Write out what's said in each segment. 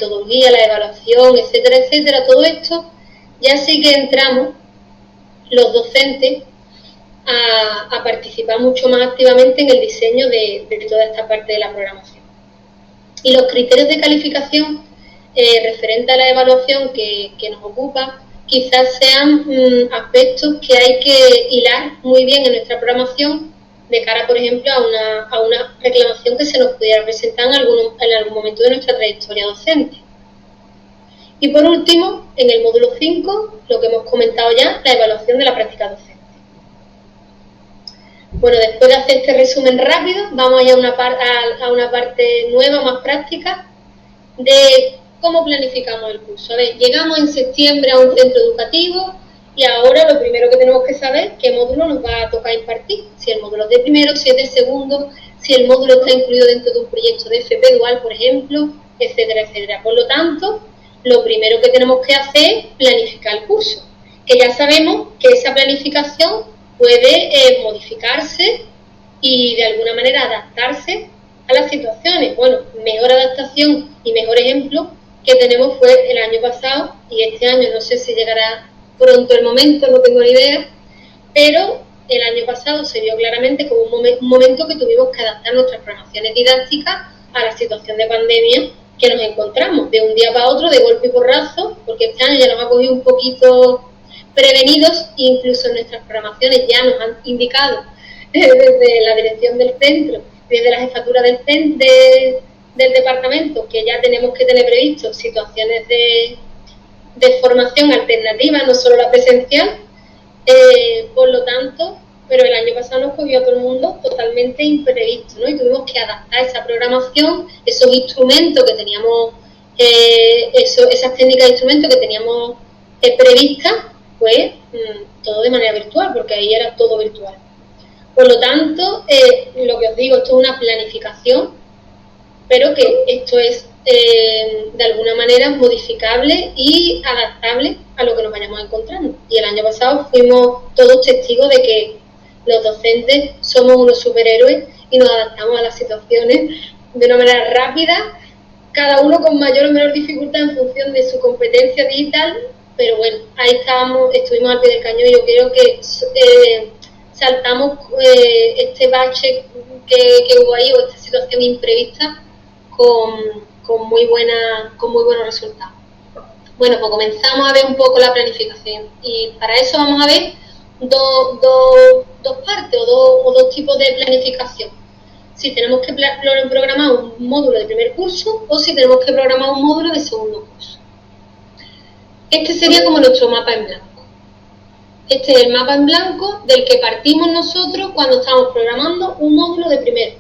metodología, la evaluación, etcétera, etcétera, todo esto, ya sí que entramos los docentes a participar mucho más activamente en el diseño de toda esta parte de la programación. Y los criterios de calificación referente a la evaluación que nos ocupa, quizás sean aspectos que hay que hilar muy bien en nuestra programación de cara, por ejemplo, a una reclamación que se nos pudiera presentar en algún momento de nuestra trayectoria docente. Y por último, en el módulo 5, lo que hemos comentado ya, la evaluación de la práctica docente. Bueno, después de hacer este resumen rápido, vamos a una parte nueva, más práctica, de cómo planificamos el curso. A ver, llegamos en septiembre a un centro educativo y ahora lo primero que tenemos que saber es qué módulo nos va a tocar impartir. Si el módulo es de primero, si es de segundo, si el módulo está incluido dentro de un proyecto de FP dual, por ejemplo, etcétera, etcétera. Por lo tanto, lo primero que tenemos que hacer es planificar el curso, que ya sabemos que esa planificación puede modificarse y de alguna manera adaptarse a las situaciones. Bueno, mejor adaptación y mejor ejemplo que tenemos fue el año pasado, y este año no sé si llegará pronto el momento, no tengo ni idea, pero el año pasado se vio claramente como un momento que tuvimos que adaptar nuestras programaciones didácticas a la situación de pandemia que nos encontramos, de un día para otro, de golpe y porrazo, porque este año ya nos ha cogido un poquito prevenidos, incluso en nuestras programaciones ya nos han indicado desde la dirección del centro, desde la jefatura del departamento, que ya tenemos que tener previsto situaciones de formación alternativa, no solo la presencial. Por lo tanto, pero el año pasado nos cogió a todo el mundo totalmente imprevisto, ¿no? Y tuvimos que adaptar esa programación, esos instrumentos que teníamos, esas técnicas de instrumentos que teníamos previstas, pues todo de manera virtual, porque ahí era todo virtual. Por lo tanto, lo que os digo, esto es una planificación, pero que esto es de alguna manera modificable y adaptable a lo que nos vayamos encontrando. Y el año pasado fuimos todos testigos de que los docentes somos unos superhéroes y nos adaptamos a las situaciones de una manera rápida, cada uno con mayor o menor dificultad en función de su competencia digital, pero bueno, ahí estuvimos al pie del cañón y yo creo que saltamos este bache que hubo ahí, o esta situación imprevista, con muy buenos resultados. Bueno, pues comenzamos a ver un poco la planificación, y para eso vamos a ver dos partes o dos tipos de planificación. Si tenemos que programar un módulo de primer curso o si tenemos que programar un módulo de segundo curso. Este sería como nuestro mapa en blanco. Este es el mapa en blanco del que partimos nosotros cuando estamos programando un módulo de primero.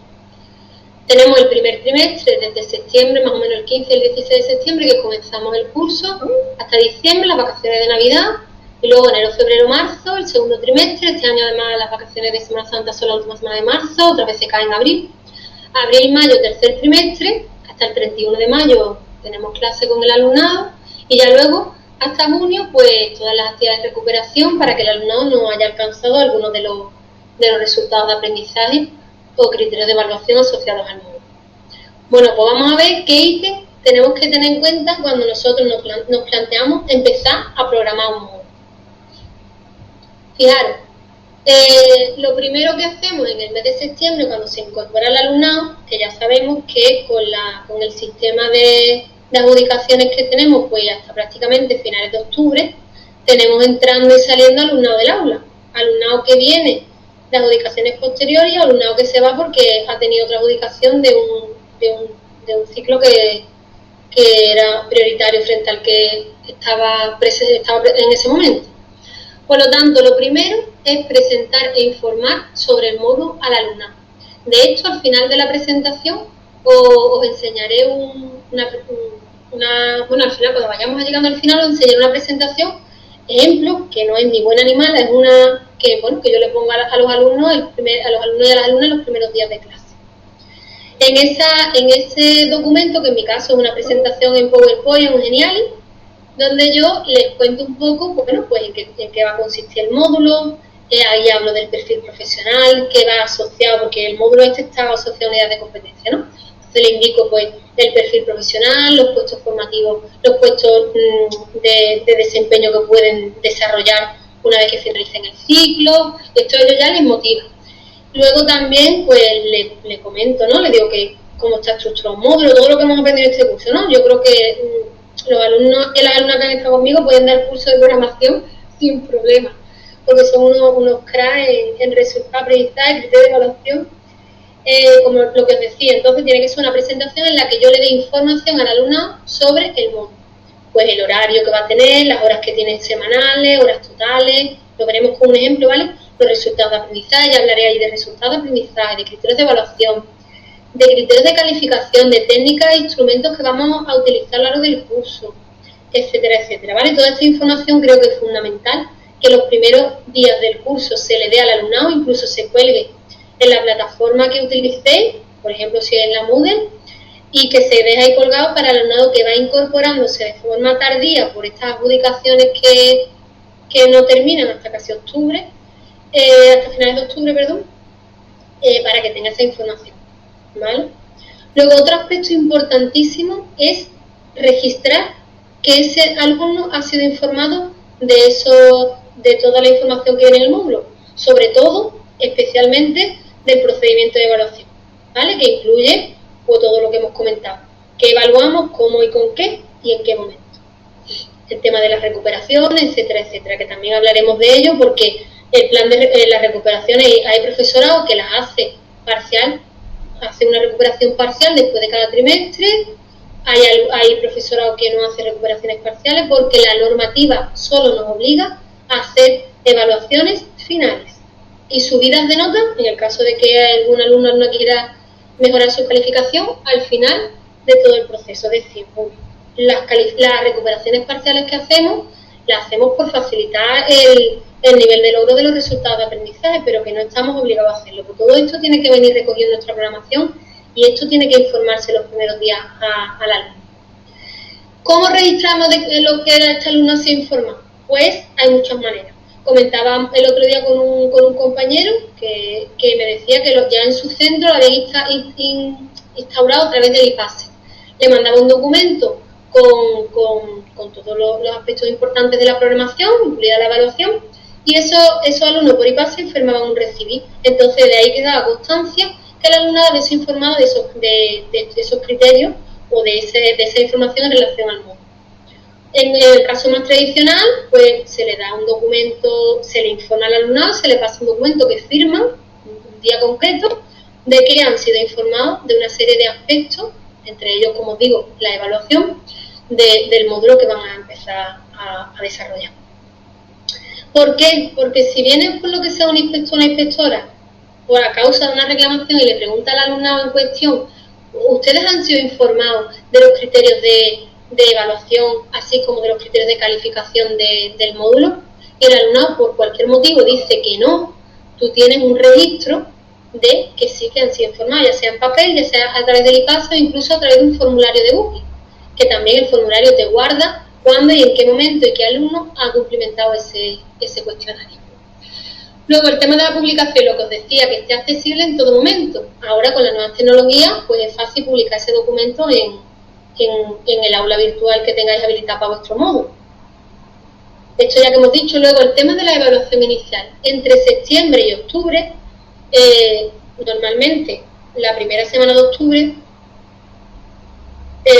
Tenemos el primer trimestre desde septiembre, más o menos el 15 y el 16 de septiembre, que comenzamos el curso, hasta diciembre, las vacaciones de Navidad, y luego enero, febrero, marzo, el segundo trimestre. Este año además las vacaciones de Semana Santa son la última semana de marzo, otra vez se cae en abril. Abril, mayo, tercer trimestre, hasta el 31 de mayo tenemos clase con el alumnado, y ya luego hasta junio, pues todas las actividades de recuperación para que el alumnado no haya alcanzado algunos de los resultados de aprendizaje o criterios de evaluación asociados al módulo. Bueno, pues vamos a ver qué ítems tenemos que tener en cuenta cuando nosotros nos planteamos empezar a programar un módulo. Fijaros, lo primero que hacemos en el mes de septiembre, cuando se incorpora el alumnado, que ya sabemos que con el sistema de adjudicaciones que tenemos, pues hasta prácticamente finales de octubre, tenemos entrando y saliendo alumnado del aula. Alumnado que viene de adjudicaciones posteriores y alumnado que se va porque ha tenido otra adjudicación de un ciclo que era prioritario frente al que estaba en ese momento. Por lo tanto, lo primero es presentar e informar sobre el módulo al alumnado. De hecho, al final de la presentación os enseñaré bueno, al final, cuando vayamos llegando al final, os enseñaré una presentación, ejemplo, que no es ni buena ni mala, es una que yo le pongo a los alumnos y a las alumnas los primeros días de clase. En ese documento, que en mi caso es una presentación en PowerPoint, en Geniali, donde yo les cuento un poco, bueno, pues en qué va a consistir el módulo. Ahí hablo del perfil profesional, que va asociado, porque el módulo está asociado a unidades de competencia, ¿no? Entonces le indico pues el perfil profesional, los puestos formativos, los puestos de desempeño que pueden desarrollar una vez que finalicen el ciclo. Esto a ellos ya les motiva. Luego también pues le comento, ¿no? Le digo que cómo está estructurado un módulo, todo lo que hemos aprendido en este curso, ¿no? Yo creo que los alumnos y las alumnas que han estado conmigo pueden dar curso de programación sin problema, porque son unos cracks en resultados, aprendizaje, criterios de evaluación, como lo que os decía. Entonces tiene que ser una presentación en la que yo le dé información al alumnado sobre el módulo, pues el horario que va a tener, las horas que tiene semanales, horas totales, lo veremos con un ejemplo, ¿vale? Los resultados de aprendizaje, ya hablaré ahí de resultados de aprendizaje, de criterios de evaluación, de criterios de calificación, de técnicas e instrumentos que vamos a utilizar a lo largo del curso, etcétera, etcétera, ¿vale? Toda esta información creo que es fundamental que los primeros días del curso se le dé al alumnado, incluso se cuelgue en la plataforma que utilicéis, por ejemplo si es la Moodle, y que se deje ahí colgado para el alumnado que va incorporándose de forma tardía por estas adjudicaciones que no terminan hasta casi octubre, hasta finales de octubre, perdón, para que tenga esa información, ¿vale? Luego otro aspecto importantísimo es registrar que ese alumno ha sido informado de toda la información que viene en el módulo, sobre todo, especialmente, del procedimiento de evaluación, ¿vale? Que incluye pues, todo lo que hemos comentado, que evaluamos, cómo y con qué y en qué momento. El tema de las recuperaciones, etcétera, etcétera, que también hablaremos de ello porque el plan de las recuperaciones, hay profesorado que las hace parcial, hace una recuperación parcial después de cada trimestre. Hay profesorado que no hace recuperaciones parciales porque la normativa solo nos obliga a hacer evaluaciones finales y subidas de nota, en el caso de que algún alumno no quiera mejorar su calificación, al final de todo el proceso. Es decir, las recuperaciones parciales que hacemos, las hacemos por facilitar el nivel de logro de los resultados de aprendizaje, pero que no estamos obligados a hacerlo. Porque todo esto tiene que venir recogido en nuestra programación y esto tiene que informarse los primeros días al alumno. ¿Cómo registramos de lo que este alumno se informa? Pues hay muchas maneras. Comentaba el otro día con un compañero que me decía que ya en su centro lo habían instaurado a través del IPASE. Le mandaba un documento con todos los aspectos importantes de la programación, incluida la evaluación, y esos alumnos por IPASE firmaban un recibir. Entonces de ahí quedaba constancia que el alumnado había sido informado de esos criterios o de esa información en relación al módulo. En el caso más tradicional, pues se le da un documento, se le informa al alumnado, se le pasa un documento que firman un día concreto de que han sido informados de una serie de aspectos, entre ellos, como digo, la evaluación del módulo que van a empezar a desarrollar. ¿Por qué? Porque si viene por lo que sea un inspector o una inspectora por a causa de una reclamación y le pregunta al alumnado en cuestión, ¿ustedes han sido informados de los criterios de evaluación, así como de los criterios de calificación del módulo? Y el alumnado por cualquier motivo dice que no, tú tienes un registro de que sí que han sido informados, ya sea en papel, ya sea a través del IPASE o incluso a través de un formulario de booking, que también el formulario te guarda cuándo y en qué momento y qué alumno ha cumplimentado ese cuestionario. Luego el tema de la publicación, lo que os decía, que esté accesible en todo momento. Ahora con las nuevas tecnologías pues es fácil publicar ese documento en el aula virtual que tengáis habilitada para vuestro módulo. Esto ya que hemos dicho. Luego el tema de la evaluación inicial. Entre septiembre y octubre, normalmente la primera semana de octubre,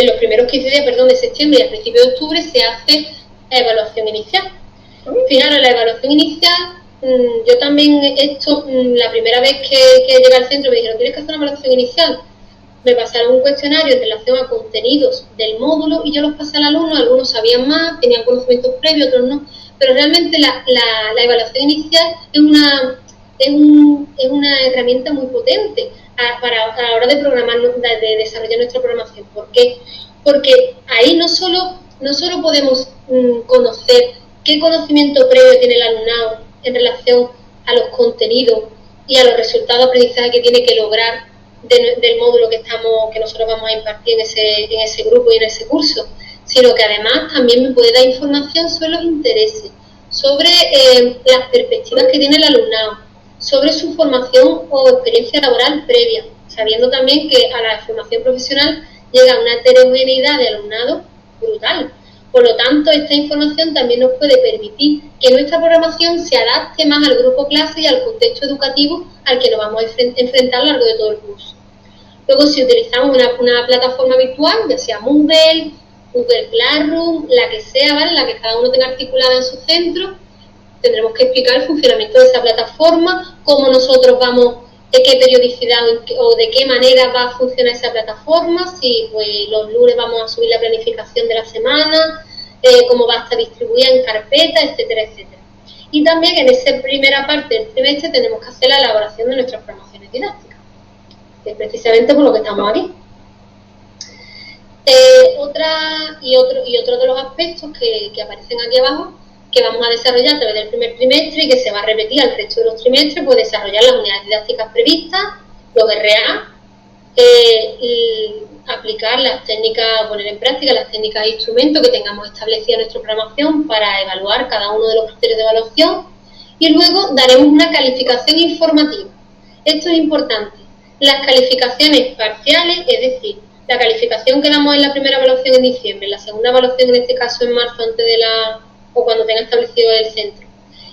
los primeros 15 días, de septiembre y al principio de octubre se hace la evaluación inicial. Fijaros, la evaluación inicial, yo también la primera vez que llegué al centro me dijeron, tienes que hacer una evaluación inicial. Me pasaron un cuestionario en relación a contenidos del módulo y yo los pasé al alumno, algunos sabían más, tenían conocimientos previos, otros no, pero realmente la evaluación inicial es una herramienta muy potente a la hora de programar, de desarrollar nuestra programación. ¿Por qué? Porque ahí no solo podemos conocer qué conocimiento previo tiene el alumnado en relación a los contenidos y a los resultados de aprendizaje que tiene que lograr del módulo que nosotros vamos a impartir en ese grupo y en ese curso, sino que además también me puede dar información sobre los intereses, sobre las perspectivas que tiene el alumnado, sobre su formación o experiencia laboral previa, sabiendo también que a la formación profesional llega una heterogeneidad de alumnado brutal. Por lo tanto, esta información también nos puede permitir que nuestra programación se adapte más al grupo clase y al contexto educativo al que nos vamos a enfrentar a lo largo de todo el curso. Luego, si utilizamos una plataforma virtual, ya sea Moodle, Google Classroom, la que sea, ¿vale?, la que cada uno tenga articulada en su centro, tendremos que explicar el funcionamiento de esa plataforma, cómo nosotros vamos, de qué periodicidad o de qué manera va a funcionar esa plataforma, si pues, los lunes vamos a subir la planificación de la semana, cómo va a estar distribuida en carpetas, etcétera, etcétera. Y también en esa primera parte del trimestre tenemos que hacer la elaboración de nuestras programaciones didácticas, que es precisamente por lo que estamos aquí. Otro de los aspectos que aparecen aquí abajo, que vamos a desarrollar a través del primer trimestre y que se va a repetir al resto de los trimestres, pues desarrollar las unidades didácticas previstas, los RA, y aplicar las técnicas, poner en práctica las técnicas e instrumentos que tengamos establecidas en nuestra programación para evaluar cada uno de los criterios de evaluación, y luego daremos una calificación informativa. Esto es importante. Las calificaciones parciales, es decir, la calificación que damos en la primera evaluación en diciembre, la segunda evaluación en este caso en marzo, antes de o cuando tenga establecido el centro,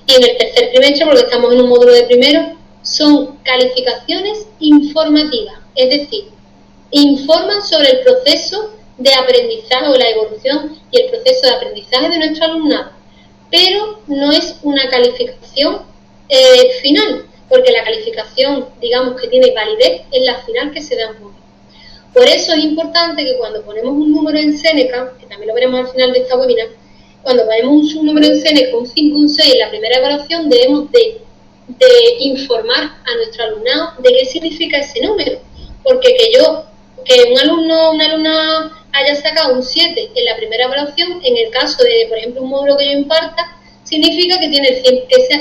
y en el tercer trimestre, porque estamos en un módulo de primero, son calificaciones informativas, es decir, informan sobre el proceso de aprendizaje o la evolución y el proceso de aprendizaje de nuestro alumnado, pero no es una calificación final, porque la calificación, digamos, que tiene validez es la final que se da en junio. Por eso es importante que cuando ponemos un número en Seneca, que también lo veremos al final de esta webinar, cuando ponemos un número en Seneca, un 5, un 6 en la primera evaluación, debemos de informar a nuestro alumnado de qué significa ese número, porque que un alumno o una alumna haya sacado un 7 en la primera evaluación, en el caso de, por ejemplo, un módulo que yo imparta, significa que tiene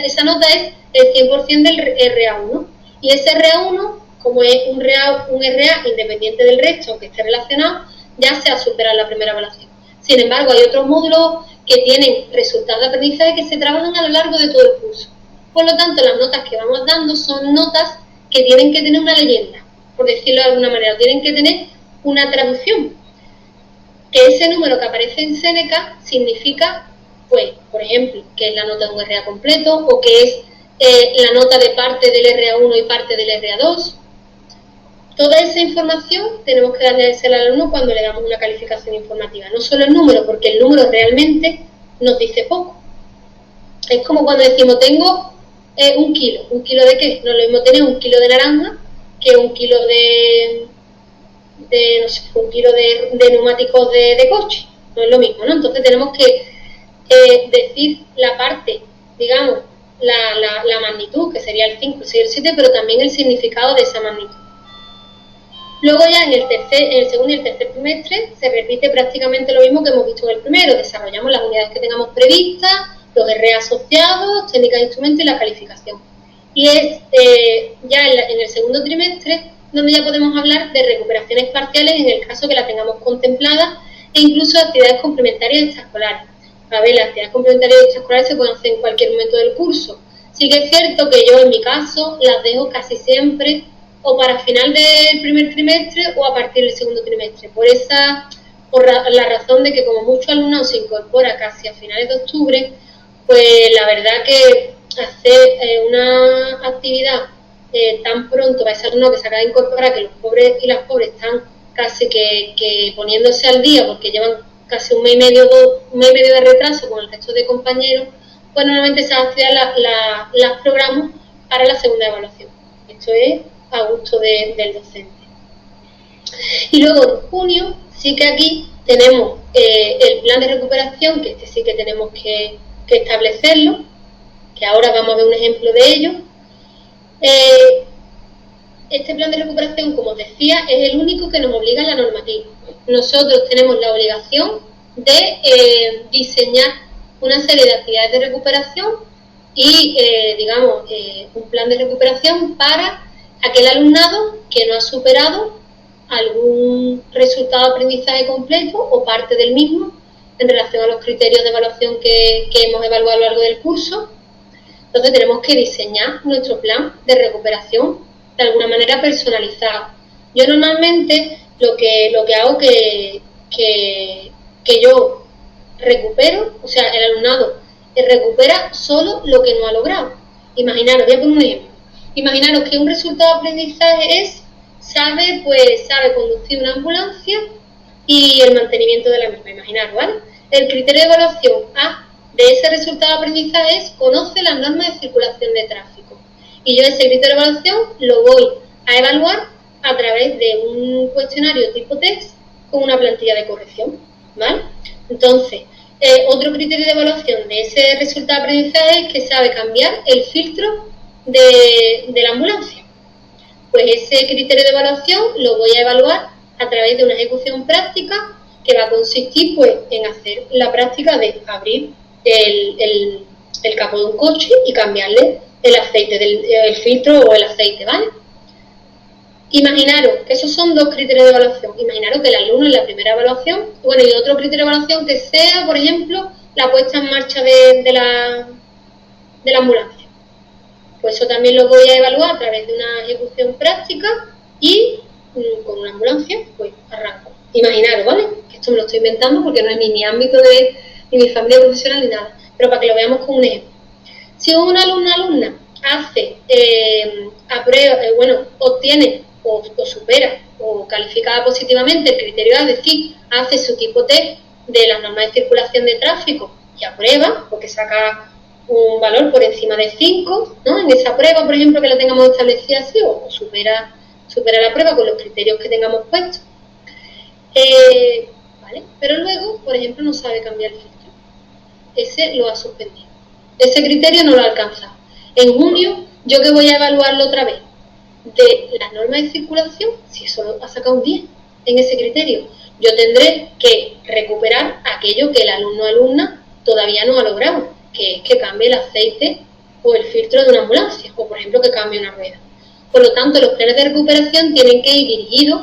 esa nota es el 100% del RA1, y ese RA1, como es un RA independiente del resto, aunque esté relacionado, ya se ha superado la primera evaluación. Sin embargo, hay otros módulos que tienen resultados de aprendizaje que se trabajan a lo largo de todo el curso. Por lo tanto, las notas que vamos dando son notas que tienen que tener una leyenda, por decirlo de alguna manera, tienen que tener una traducción. Que ese número que aparece en Seneca significa, pues, por ejemplo, que es la nota de un RA completo, o que es la nota de parte del RA1 y parte del RA2. Toda esa información tenemos que darle al alumno cuando le damos una calificación informativa. No solo el número, porque el número realmente nos dice poco. Es como cuando decimos, tengo un kilo. ¿Un kilo de qué? No es lo mismo tener un kilo de naranja que un kilo no sé, un kilo de neumáticos de coche. No es lo mismo, ¿no? Entonces tenemos que decir la parte, digamos, la magnitud, que sería el 5, el 6 y el 7, pero también el significado de esa magnitud. Luego ya en el segundo y el tercer trimestre se repite prácticamente lo mismo que hemos visto en el primero. Desarrollamos las unidades que tengamos previstas, los RA asociados, técnicas de instrumento y la calificación. Y es ya en el segundo trimestre donde ya podemos hablar de recuperaciones parciales en el caso que la tengamos contemplada, e incluso actividades complementarias extraescolares. A ver, las actividades complementarias extraescolares se pueden hacer en cualquier momento del curso. Sí que es cierto que yo en mi caso las dejo casi siempre o para final del primer trimestre o a partir del segundo trimestre, por la razón de que como mucho alumnado se incorpora casi a finales de octubre, pues la verdad que hacer una actividad tan pronto para ese alumno que se acaba de incorporar, que los pobres y las pobres están casi que poniéndose al día porque llevan casi un mes y medio de retraso con el resto de compañeros, pues normalmente esas actividades las programamos para la segunda evaluación. Esto es a gusto del docente. Y luego en junio sí que aquí tenemos el plan de recuperación, que este sí que tenemos que establecerlo, que ahora vamos a ver un ejemplo de ello. Este plan de recuperación, como os decía, es el único que nos obliga a la normativa. Nosotros tenemos la obligación de diseñar una serie de actividades de recuperación y, un plan de recuperación para aquel alumnado que no ha superado algún resultado de aprendizaje completo o parte del mismo en relación a los criterios de evaluación que hemos evaluado a lo largo del curso. Entonces tenemos que diseñar nuestro plan de recuperación de alguna manera personalizado, Yo normalmente lo que hago que yo recupero, o sea, el alumnado recupera solo lo que no ha logrado. Imaginaros, voy a poner un ejemplo. Imaginaros que un resultado de aprendizaje es, sabe conducir una ambulancia y el mantenimiento de la misma. Imaginaros, ¿vale? El criterio de evaluación A de ese resultado de aprendizaje es, conoce las normas de circulación de tráfico. Y yo ese criterio de evaluación lo voy a evaluar a través de un cuestionario tipo test con una plantilla de corrección, ¿vale? Entonces, otro criterio de evaluación de ese resultado de aprendizaje es que sabe cambiar el filtro de la ambulancia. Pues ese criterio de evaluación lo voy a evaluar a través de una ejecución práctica que va a consistir pues en hacer la práctica de abrir el capó de un coche y cambiarle el aceite, el filtro o el aceite, ¿vale? Imaginaros que esos son dos criterios de evaluación. Imaginaros que el alumno en la primera evaluación, bueno, y otro criterio de evaluación que sea, por ejemplo, la puesta en marcha de la ambulancia. Pues eso también lo voy a evaluar a través de una ejecución práctica y con una ambulancia, pues arranco. Imaginaros, ¿vale? Que esto me lo estoy inventando porque no es ni mi ámbito ni mi familia profesional ni nada, pero para que lo veamos con un ejemplo. Si un alumna hace, obtiene o supera o calificada positivamente el criterio A, es decir, hace su tipo test de las normas de circulación de tráfico y aprueba, porque saca un valor por encima de 5, ¿no? En esa prueba, por ejemplo, que la tengamos establecida así, o supera la prueba con los criterios que tengamos puestos. ¿Vale? Pero luego, por ejemplo, no sabe cambiar el filtro. Ese lo ha suspendido. Ese criterio no lo ha alcanzado. En junio, ¿yo qué voy a evaluarlo otra vez? De las normas de circulación, si eso ha sacado un 10 en ese criterio. Yo tendré que recuperar aquello que el alumno o alumna todavía no ha logrado, que es que cambie el aceite o el filtro de una ambulancia, o por ejemplo que cambie una rueda. Por lo tanto, los planes de recuperación tienen que ir dirigidos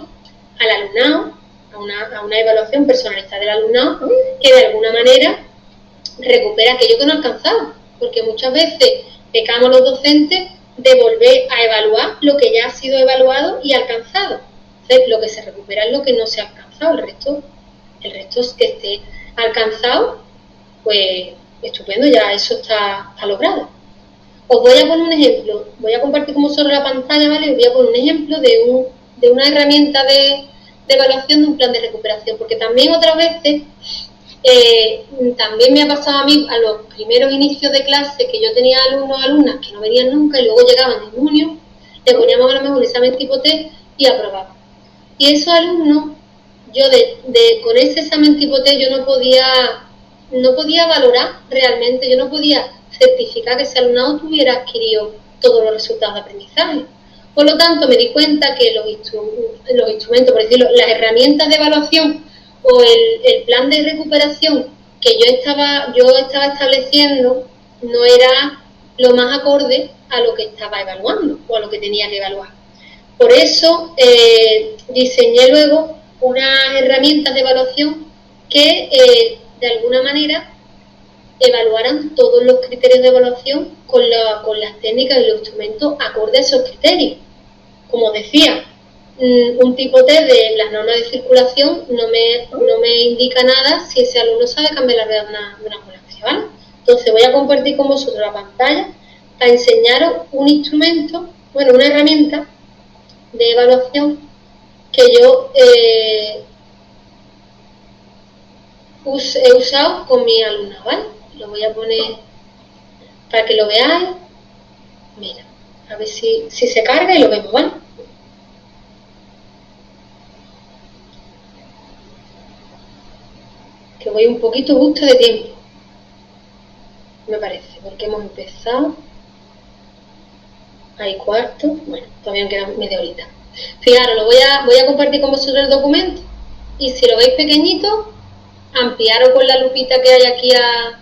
al alumnado, a una evaluación personalizada del alumnado, que de alguna manera recupera aquello que no ha alcanzado, porque muchas veces pecamos los docentes de volver a evaluar lo que ya ha sido evaluado y alcanzado. Entonces, lo que se recupera es lo que no se ha alcanzado, el resto es que esté alcanzado, pues estupendo, ya eso está logrado. Os voy a poner un ejemplo, voy a compartir con vosotros la pantalla, ¿vale? Os voy a poner un ejemplo de una herramienta de evaluación de un plan de recuperación, porque también otras veces, también me ha pasado a mí a los primeros inicios de clase que yo tenía alumnos o alumnas que no venían nunca y luego llegaban en junio, le poníamos a lo mejor un examen tipo test y aprobaban. Y esos alumnos, yo con ese examen tipo test yo no podía valorar realmente, yo no podía certificar que ese alumnado tuviera adquirido todos los resultados de aprendizaje. Por lo tanto, me di cuenta que los instrumentos, por decirlo, las herramientas de evaluación o el plan de recuperación que yo estaba estableciendo no era lo más acorde a lo que estaba evaluando o a lo que tenía que evaluar. Por eso diseñé luego unas herramientas de evaluación que de alguna manera evaluaran todos los criterios de evaluación con las técnicas y los instrumentos acorde a esos criterios. Como decía, un tipo test de las normas de circulación no me indica nada si ese alumno sabe cambiar la rueda de una ambulancia, ¿vale? Entonces voy a compartir con vosotros la pantalla para enseñaros un instrumento, una herramienta de evaluación que yo he usado con mi alumna, ¿vale? Lo voy a poner para que lo veáis. Mira, a ver si se carga y lo vemos, ¿vale? Que voy un poquito justo de tiempo, me parece, porque hemos empezado. Hay cuarto, bueno, todavía me queda media horita. Fijaros, voy a compartir con vosotros el documento y si lo veis pequeñito, ampliaros con la lupita que hay aquí a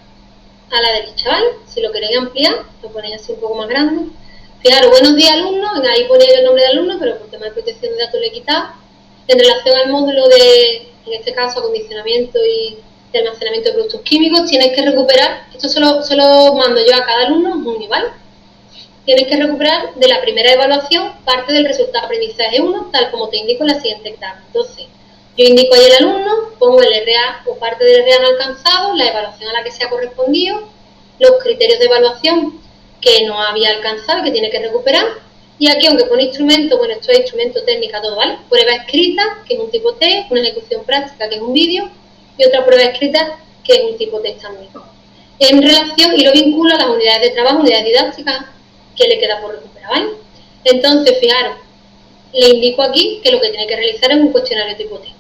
la derecha, ¿vale? Si lo queréis ampliar, lo ponéis así un poco más grande. Fijaros, buenos días alumnos, ahí ponía el nombre de alumno, pero por tema de protección de datos lo he quitado. En relación al módulo de, en este caso, acondicionamiento y de almacenamiento de productos químicos, tienes que recuperar, esto se lo mando yo a cada alumno en junio, ¿vale? tienes que recuperar de la primera evaluación parte del resultado de aprendizaje 1, tal como te indico en la siguiente tabla. Entonces, yo indico ahí el alumno, pongo el RA o parte del RA no alcanzado, la evaluación a la que se ha correspondido, los criterios de evaluación que no había alcanzado, que tiene que recuperar, y aquí, aunque pone instrumento, bueno, esto es instrumento técnica, todo, ¿vale? Prueba escrita, que es un tipo test, una ejecución práctica, que es un vídeo, y otra prueba escrita, que es un tipo test también. En relación, y lo vinculo a las unidades de trabajo, unidades didácticas, que le queda por recuperar, ¿vale? Entonces, fijaros, le indico aquí que lo que tiene que realizar es un cuestionario tipo test,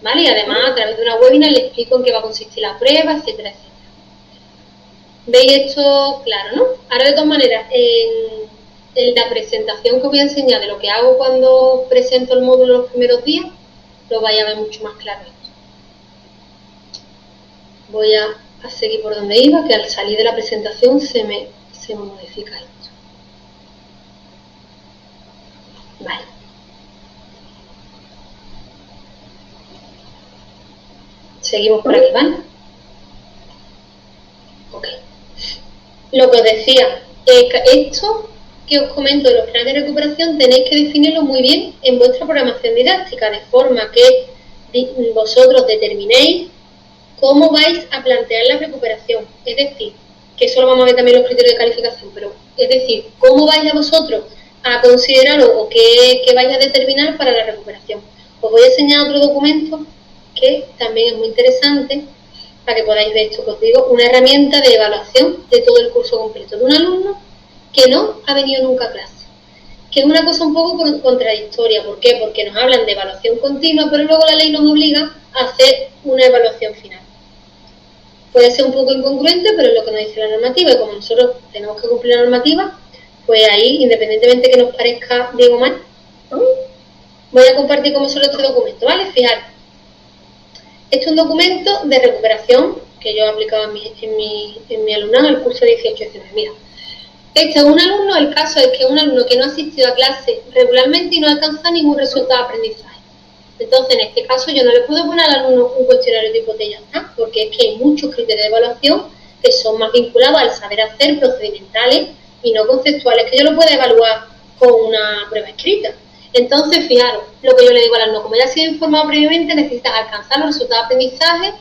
¿vale? Y además, a través de una webinar, le explico en qué va a consistir la prueba, etcétera, etcétera. ¿Veis esto claro, no? Ahora, de todas maneras, en la presentación que os voy a enseñar de lo que hago cuando presento el módulo los primeros días, lo vais a ver mucho más claro esto. Voy a seguir por donde iba, que al salir de la presentación se me modifica esto. Vale. Seguimos por aquí, ¿vale? Ok. Lo que os decía, esto que os comento de los planes de recuperación tenéis que definirlo muy bien en vuestra programación didáctica, de forma que vosotros determinéis cómo vais a plantear la recuperación. Es decir, que eso lo vamos a ver también los criterios de calificación, pero es decir, cómo vais a vosotros a considerar o qué vais a determinar para la recuperación. Os voy a enseñar otro documento que también es muy interesante para que podáis ver esto que os digo, una herramienta de evaluación de todo el curso completo de un alumno que no ha venido nunca a clase, que es una cosa un poco contradictoria. ¿Por qué? Porque nos hablan de evaluación continua, pero luego la ley nos obliga a hacer una evaluación final. Puede ser un poco incongruente, pero es lo que nos dice la normativa, y como nosotros tenemos que cumplir la normativa, pues ahí, independientemente que nos parezca bien o mal, voy a compartir con vosotros este documento, ¿vale? Fijaros, este es un documento de recuperación que yo he aplicado en mi alumnado en el curso de 18-19. Mira, este es un alumno, el caso es que es un alumno que no ha asistido a clase regularmente y no alcanza ningún resultado de aprendizaje. Entonces, en este caso, yo no le puedo poner al alumno un cuestionario tipo T, ya está, porque es que hay muchos criterios de evaluación que son más vinculados al saber hacer, procedimentales y no conceptuales, que yo lo puedo evaluar con una prueba escrita. Entonces, fijaros, lo que yo le digo al alumno, como ya ha sido informado previamente, necesitas alcanzar los resultados de aprendizaje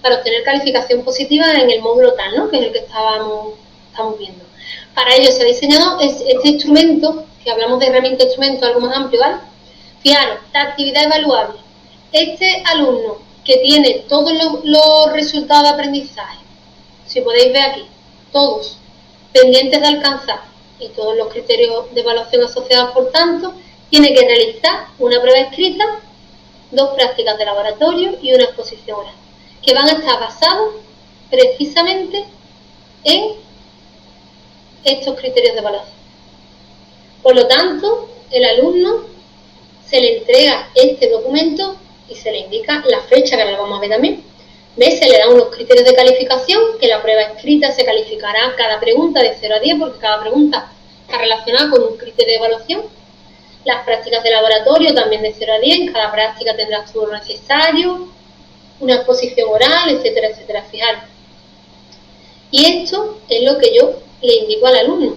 para obtener calificación positiva en el módulo tal, ¿no? Que es el que estamos viendo. Para ello se ha diseñado este instrumento, que hablamos de herramienta de instrumento algo más amplio, ¿vale? Fijaros, la actividad evaluable. Este alumno que tiene todos los resultados de aprendizaje, si podéis ver aquí, todos pendientes de alcanzar y todos los criterios de evaluación asociados, por tanto, tiene que realizar una prueba escrita, 2 prácticas de laboratorio y una exposición oral, que van a estar basados precisamente en estos criterios de evaluación. Por lo tanto, el alumno se le entrega este documento y se le indica la fecha, que ahora lo vamos a ver también. ¿Ves? Se le dan unos criterios de calificación, que la prueba escrita se calificará cada pregunta de 0 a 10, porque cada pregunta está relacionada con un criterio de evaluación. Las prácticas de laboratorio también de 0 a 10, cada práctica tendrá todo lo necesario, una exposición oral, etcétera, etcétera. Fijaros. Y esto es lo que yo le indico al alumno.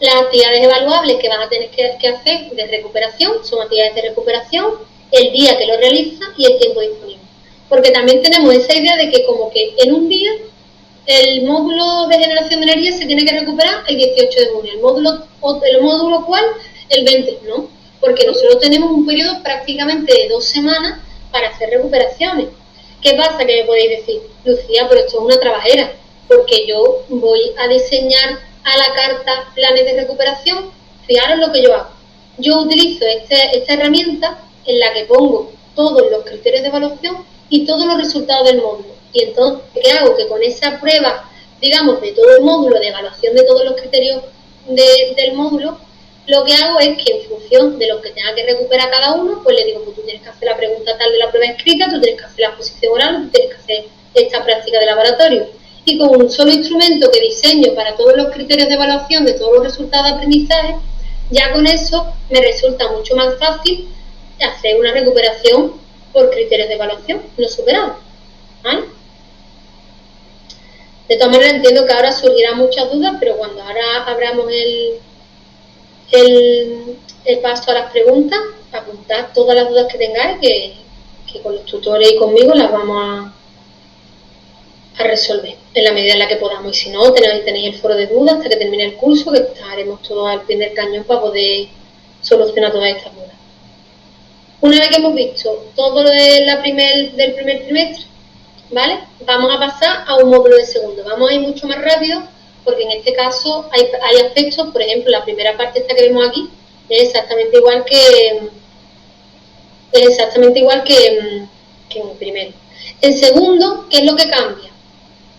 Las actividades evaluables que van a tener que hacer de recuperación son actividades de recuperación, el día que lo realiza y el tiempo disponible. Porque también tenemos esa idea de que como que en un día el módulo de generación de energía se tiene que recuperar el 18 de junio, el módulo cual el 20, ¿no? Porque nosotros tenemos un periodo prácticamente de 2 semanas para hacer recuperaciones. ¿Qué pasa? Que me podéis decir, Lucía, pero esto es una trabajera, porque yo voy a diseñar a la carta planes de recuperación. Fijaros lo que yo hago. Yo utilizo esta herramienta en la que pongo todos los criterios de evaluación y todos los resultados del módulo. Y entonces, ¿qué hago? Que con esa prueba, digamos, de todo el módulo, de evaluación de todos los criterios del módulo, lo que hago es que en función de lo que tenga que recuperar cada uno, pues le digo, pues tú tienes que hacer la pregunta tal de la prueba escrita, tú tienes que hacer la exposición oral, tú tienes que hacer esta práctica de laboratorio. Y con un solo instrumento que diseño para todos los criterios de evaluación de todos los resultados de aprendizaje, ya con eso me resulta mucho más fácil hacer una recuperación por criterios de evaluación no superados, ¿vale? De todas maneras, entiendo que ahora surgirán muchas dudas, pero cuando ahora abramos el paso a las preguntas, apuntad todas las dudas que tengáis, que con los tutores y conmigo las vamos a resolver en la medida en la que podamos. Y si no, tenéis el foro de dudas hasta que termine el curso, que estaremos todos al pie del cañón para poder solucionar todas estas dudas. Una vez que hemos visto todo lo de del primer trimestre, ¿vale? Vamos a pasar a un módulo de segundo. Vamos a ir mucho más rápido porque en este caso hay aspectos, por ejemplo, la primera parte esta que vemos aquí es exactamente igual que en el primero. En segundo, ¿qué es lo que cambia?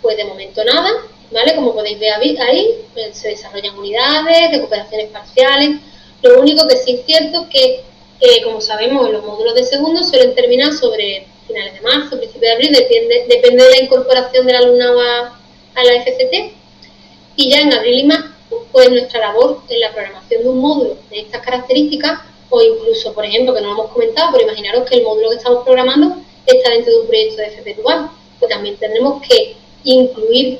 Pues de momento nada, ¿vale? Como podéis ver ahí, se desarrollan unidades, recuperaciones parciales. Lo único que sí es cierto es que, como sabemos, los módulos de segundo suelen terminar sobre finales de marzo, principios de abril, depende de la incorporación del alumnado a la FCT. Y ya en abril y marzo, pues nuestra labor en la programación de un módulo de estas características, o incluso, por ejemplo, que no lo hemos comentado, pero imaginaros que el módulo que estamos programando está dentro de un proyecto de FP Dual, pues también tendremos que incluir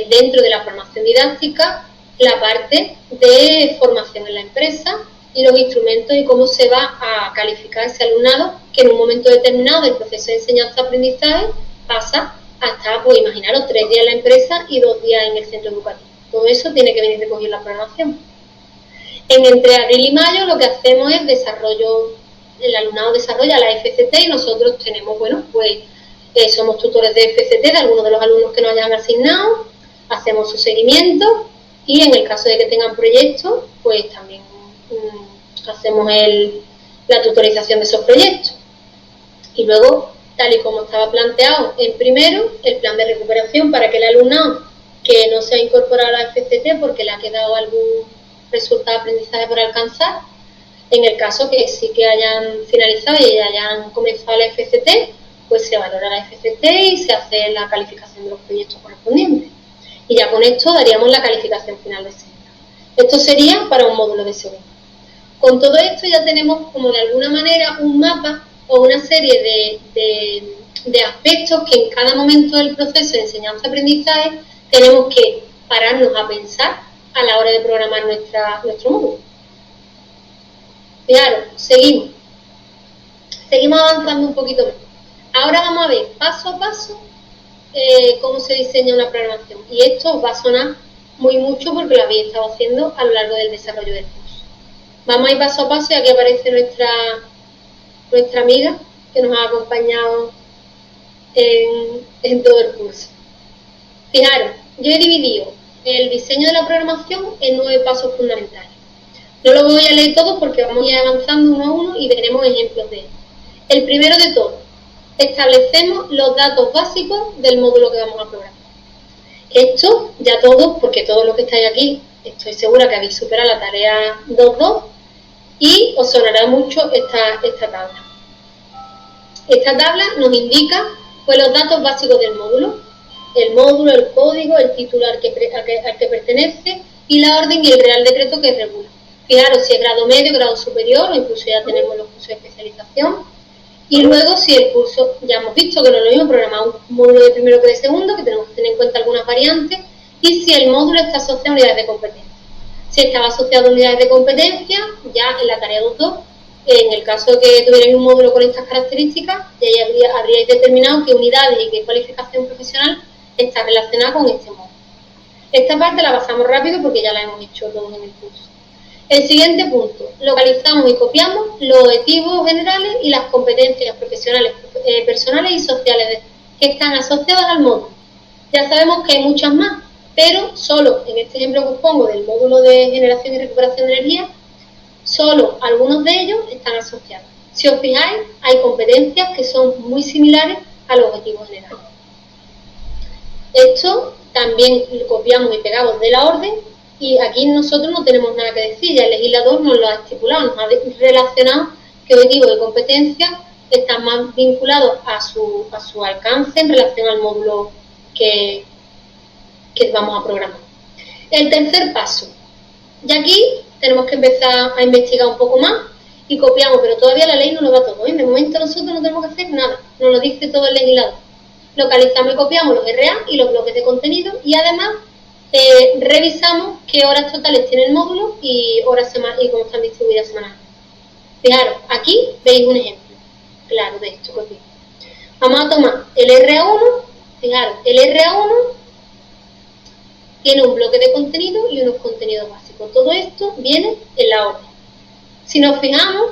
dentro de la formación didáctica la parte de formación en la empresa y los instrumentos y cómo se va a calificar ese alumnado que en un momento determinado del proceso de enseñanza-aprendizaje pasa hasta, pues imaginaros, 3 días en la empresa y 2 días en el centro educativo. Todo eso tiene que venir recogido en la programación. Entre abril y mayo lo que hacemos es el alumnado desarrolla la FCT y nosotros tenemos, bueno, pues somos tutores de FCT de algunos de los alumnos que nos hayan asignado, hacemos su seguimiento y en el caso de que tengan proyectos, pues también hacemos la tutorización de esos proyectos. Y luego, tal y como estaba planteado en primero, el plan de recuperación para que el alumnado que no se ha incorporado a la FCT porque le ha quedado algún resultado de aprendizaje por alcanzar, en el caso que sí que hayan finalizado y hayan comenzado la FCT, pues se valora la FCT y se hace la calificación de los proyectos correspondientes. Y ya con esto daríamos la calificación final de segundo. Esto sería para un módulo de segundo. Con todo esto ya tenemos como de alguna manera un mapa o una serie de aspectos que en cada momento del proceso de enseñanza-aprendizaje tenemos que pararnos a pensar a la hora de programar nuestro módulo. Fijaros, seguimos avanzando un poquito más. Ahora vamos a ver paso a paso cómo se diseña una programación. Y esto os va a sonar mucho porque lo habéis estado haciendo a lo largo del desarrollo del curso. Vamos a ir paso a paso y aquí aparece nuestra amiga que nos ha acompañado en todo el curso. Fijaros, yo he dividido el diseño de la programación en 9 pasos fundamentales. No lo voy a leer todo porque vamos a ir avanzando uno a uno y veremos ejemplos de ello. El primero de todos, establecemos los datos básicos del módulo que vamos a programar. Esto ya todos, porque todos los que estáis aquí, estoy segura que habéis superado la tarea 2.2 y os sonará mucho esta tabla. Esta tabla nos indica pues, los datos básicos del módulo, el módulo, el código, el título al que pertenece y la orden y el real decreto que regula. Fijaros si es grado medio, grado superior o incluso ya tenemos los cursos de especialización. Y luego si el curso, ya hemos visto que no es lo mismo programar un módulo de primero que de segundo, que tenemos que tener en cuenta algunas variantes, y si el módulo está asociado a unidades de competencia. Si estaba asociado a unidades de competencia, ya en la tarea 2.2, en el caso de que tuvierais un módulo con estas características, ya habríais determinado qué unidades y qué cualificación profesional está relacionada con este módulo. Esta parte la pasamos rápido porque ya la hemos hecho todos en el curso. El siguiente punto, localizamos y copiamos los objetivos generales y las competencias profesionales, personales y sociales que están asociadas al módulo. Ya sabemos que hay muchas más, pero solo en este ejemplo que os pongo del módulo de generación y recuperación de energía, solo algunos de ellos están asociados. Si os fijáis, hay competencias que son muy similares a los objetivos generales. Esto también lo copiamos y pegamos de la orden y aquí nosotros no tenemos nada que decir, ya el legislador nos lo ha estipulado, nos ha relacionado que objetivos y competencias están más vinculados a su alcance en relación al módulo que vamos a programar. El tercer paso, y aquí tenemos que empezar a investigar un poco más y copiamos, pero todavía la ley no lo da todo, ¿eh? De momento nosotros no tenemos que hacer nada, nos lo dice todo el legislador. localizamos y copiamos los RA y los bloques de contenido y además revisamos qué horas totales tiene el módulo y horas y cómo están distribuidas semanalmente. Fijaros, aquí veis un ejemplo claro de esto que os digo. Vamos a tomar el RA1, fijaros, el RA1 tiene un bloque de contenido y unos contenidos básicos. Todo esto viene en la orden. Si nos fijamos,